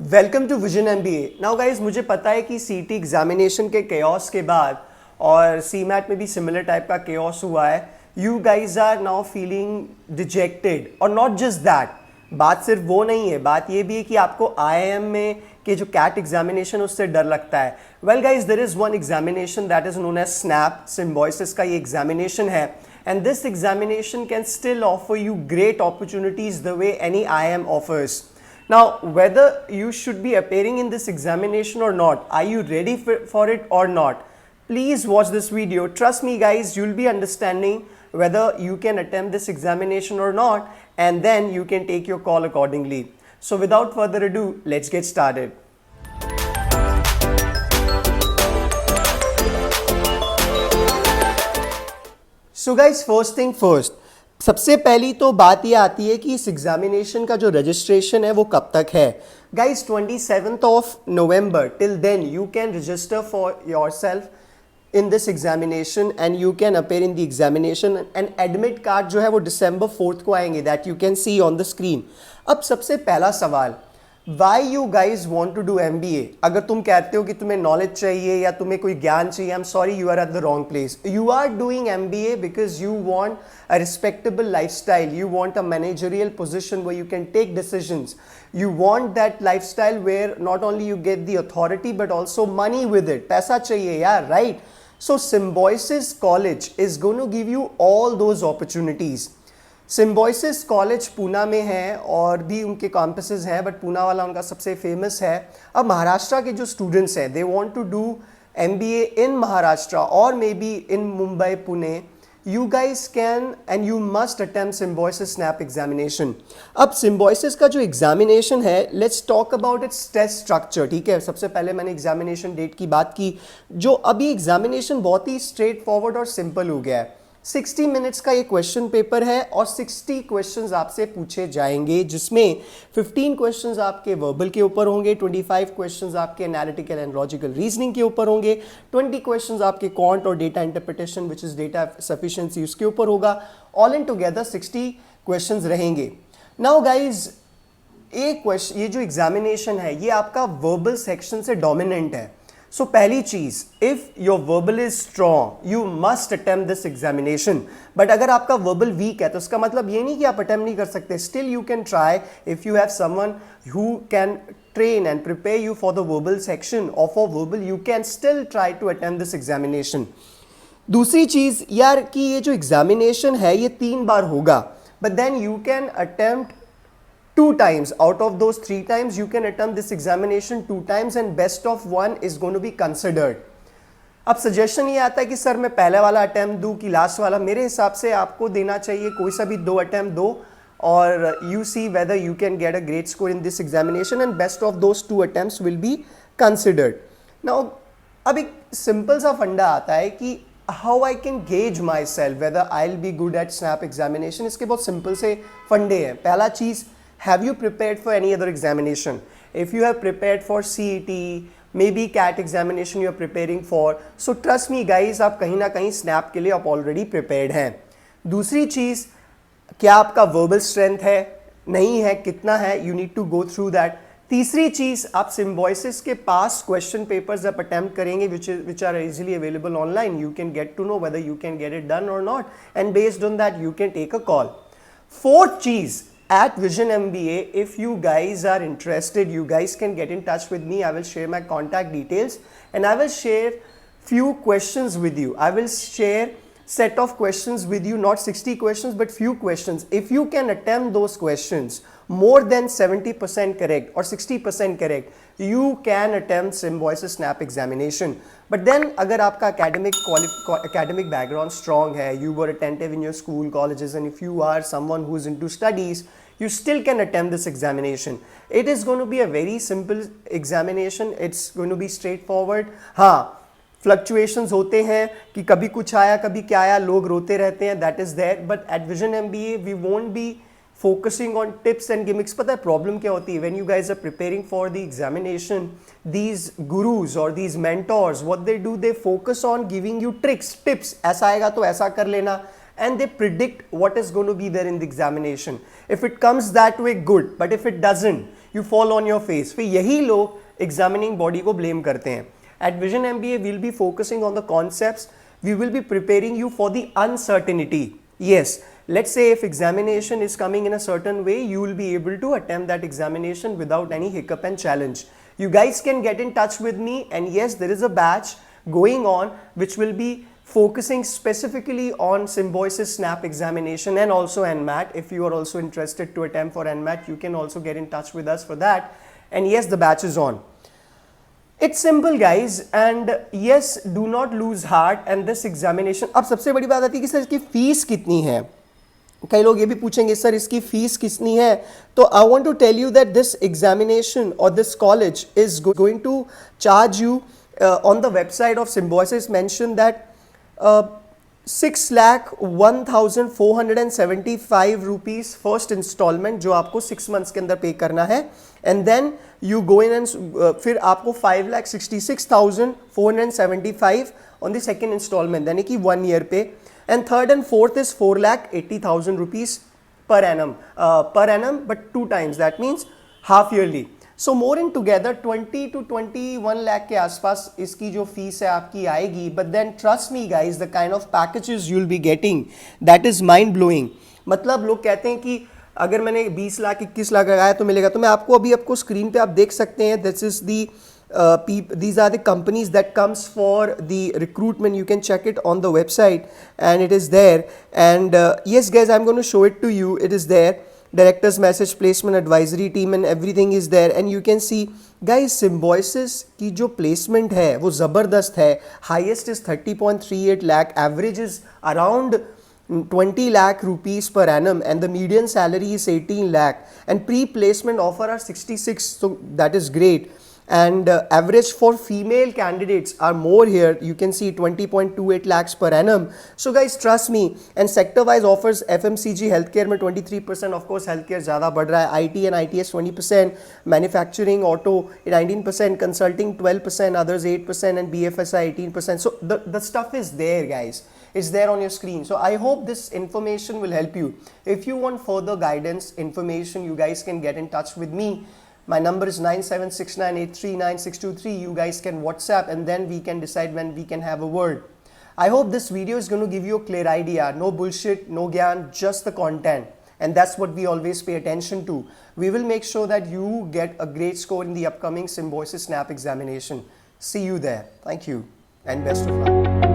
Welcome to Vision MBA. Now guys, मुझे पता है कि सीटी एग्जामिनेशन के केओस के बाद और सीमैट में भी सिमिलर टाइप का केओस हुआ है। You guys are now feeling dejected और नॉट जस्ट दैट, बात सिर्फ वो नहीं है, बात ये भी है कि आपको आईआईएम में के जो कैट एग्जामिनेशन उससे डर लगता है। Well guys, there is one examination that is known as SNAP Symbiosis का ये एग्जामिनेशन है, and this examination can still offer you great opportunities the way any IIM offers. Now, whether you should be appearing in this examination or not, are you ready for it or not? Please watch this video. Trust me guys, you'll be understanding whether you can attempt this examination or not, and then you can take your call accordingly. So without further ado, let's get started. So guys, first thing first, सबसे पहली तो बात ये आती है कि इस examination का जो रजिस्ट्रेशन है वो कब तक है. Guys 27th of November, till then you can register for yourself in this examination and you can appear in the examination, and admit card जो है वो December 4th को आएंगे, that you can see on the screen. अब सबसे पहला सवाल, why you guys want to do MBA? अगर तुम कहते हो कि तुम्हें नॉलेज चाहिए या तुम्हें कोई ज्ञान चाहिए, I am sorry, you are at the wrong place. You are doing MBA because you want a respectable lifestyle, you want a managerial position where you can take decisions, you want that lifestyle where not only you get the authority but also money with it. पैसा चाहिए यार, right? So Symbiosis College is going to give you all those opportunities. Symbiosis College Poona में है और भी उनके campuses हैं, but Poona वाला उनका सबसे famous है. अब महाराष्ट्र के जो students हैं, they want to do MBA in Maharashtra or maybe in Mumbai, Pune. You guys can and you must attempt Symbiosis Snap examination. अब Symbiosis का जो एग्जामिनेशन है, let's talk about its test structure. ठीक है, सबसे पहले मैंने एग्जामिनेशन डेट की बात की. जो अभी एग्जामिनेशन बहुत ही स्ट्रेट फॉरवर्ड और सिंपल हो गया है. 60 मिनट्स का ये क्वेश्चन पेपर है और 60 क्वेश्चंस आपसे पूछे जाएंगे, जिसमें 15 क्वेश्चंस आपके वर्बल के ऊपर होंगे, 25 क्वेश्चंस आपके एनालिटिकल एंड लॉजिकल रीजनिंग के ऊपर होंगे, 20 क्वेश्चंस आपके क्वांट और data interpretation which is data sufficiency उसके ऊपर होगा. ऑल इन टुगेदर 60 क्वेश्चंस रहेंगे. नाउ गाइज, ये जो एग्जामिनेशन है ये आपका वर्बल सेक्शन से डोमिनेंट है. सो पहली चीज, if your verbal is strong you must attempt this examination. But अगर आपका वर्बल वीक है तो उसका मतलब ये नहीं कि आप अटेम्प्ट नहीं कर सकते. Still you can try if you have someone who can train and prepare you for the verbal section or for verbal, you can still try to attempt this examination. दूसरी चीज यार कि ये जो एग्जामिनेशन है ये 3 बार होगा, but then you can attempt 2 times. Out of those 3 times you can attempt this examination 2 times and best of 1 is going to be considered. अब सजेशन ये आता है कि सर मैं पहले वाला अटेम्प्ट दूं कि लास्ट वाला. मेरे हिसाब से आपको देना चाहिए कोई सा भी 2 अटेम्प्ट दो और you see whether you can get a great score in this examination and best of those 2 attempts will be considered. Now अब एक सिंपल सा फंडा आता है कि how I can gauge myself whether I'll be good at snap examination. इसके बहुत simple से फंडे हैं. पहला चीज, have you prepared for any other examination? If you have prepared for CET, maybe CAT examination you are preparing for, so trust me guys, आप कहीं ना कहीं snap के लिए आप already prepared हैं. दूसरी चीज, क्या आपका verbal strength है, नहीं है, कितना है, you need to go through that. तीसरी चीज, आप Symbiosis के पास क्वेश्चन पेपर्स आप अटेम्प्ट करेंगे which are easily available online. You can get to know whether you can get it done or not, and based on that you can take a call. Fourth चीज, at Vision MBA, if you guys are interested, you guys can get in touch with me. I will share my contact details and I will share few questions with you. I will share set of questions with you, not 60 questions but few questions. If you can attempt those questions more than 70% correct or 60% correct, you can attempt Symbiosis Snap examination. But then अगर आपका academic background strong है, you were attentive in your school, colleges, and if you are someone who is into studies, you still can attempt this examination. It is going to be a very simple examination. It's going to be straightforward. हाँ, fluctuations होते हैं कि कभी कुछ आया कभी क्या आया, लोग रोते रहते हैं, that is there. But at Vision MBA we won't be focusing on tips and gimmicks. पता है प्रॉब्लम क्या होती है? When you guys are preparing for the examination, these gurus or these mentors, what they do, they focus on giving you tricks, tips. ऐसा आएगा तो ऐसा कर लेना. and they predict what is going to be there in the examination. If it comes that way, good, but if it doesn't, you fall on your face. फिर यही लोग examining body को ब्लेम करते हैं. At Vision MBA, we'll be focusing on the concepts. We will be preparing you for the uncertainty. Yes, let's say if examination is coming in a certain way, you will be able to attempt that examination without any hiccup and challenge. You guys can get in touch with me, and yes, there is a batch going on which will be focusing specifically on Symbiosis Snap examination and also NMAT. If you are also interested to attempt for NMAT, you can also get in touch with us for that. And yes, the batch is on. It's simple guys, and yes, do not lose heart. And this examination, अब सबसे बड़ी बात आती है कि sir इसकी fees कितनी है. कई लोग ये भी पूछेंगे सर इसकी फीस कितनी है. तो I want to tell you that this examination और this college is going to charge you on the website of Symbiosis mentioned that 6,01,475 rupees first installment जो आपको 6 months के अंदर पे करना है, and then you go in and फिर आपको 5,66,475 on the second installment यानी कि 1 year पे, and third and fourth is 4,80,000 rupees per annum but 2 times, that means half yearly. So more in together 20 to 21 lakh के आसपास इसकी जो fees है आपकी आएगी. But then trust me guys, the kind of packages you'll be getting, that is mind blowing. मतलब लोग कहते हैं कि अगर मैंने 20 लाख 21 लाख लगाया तो मिलेगा. तो मैं आपको स्क्रीन पे आप देख सकते हैं. This is the these are the companies that comes for the recruitment. You can check it on the website and it is there. And yes guys, I'm going to show it to you. It is there. Director's message, placement advisory team and everything is there, and you can see guys Symbiosis की जो placement है वो ज़बरदस्त है. Highest is 30.38 lakh, average is around 20 lakh rupees per annum, and the median salary is 18 lakh, and pre-placement offer are 66, so that is great. And average for female candidates are more here. You can see 20.28 lakhs per annum. So guys, trust me. And sector wise offers FMCG healthcare में 23%, of course healthcare ज़्यादा बढ़ रहा है. IT and ITS 20%, manufacturing auto 19%, consulting 12%, others 8%, and BFSI 18%. So the stuff is there guys. It's there on your screen. So I hope this information will help you. If you want further guidance, information, you guys can get in touch with me. My number is 9769839623. You guys can WhatsApp and then we can decide when we can have a word. I hope this video is going to give you a clear idea. No bullshit, no gyan, just the content. And that's what we always pay attention to. We will make sure that you get a great score in the upcoming Symbiosis Snap examination. See you there. Thank you and best of luck.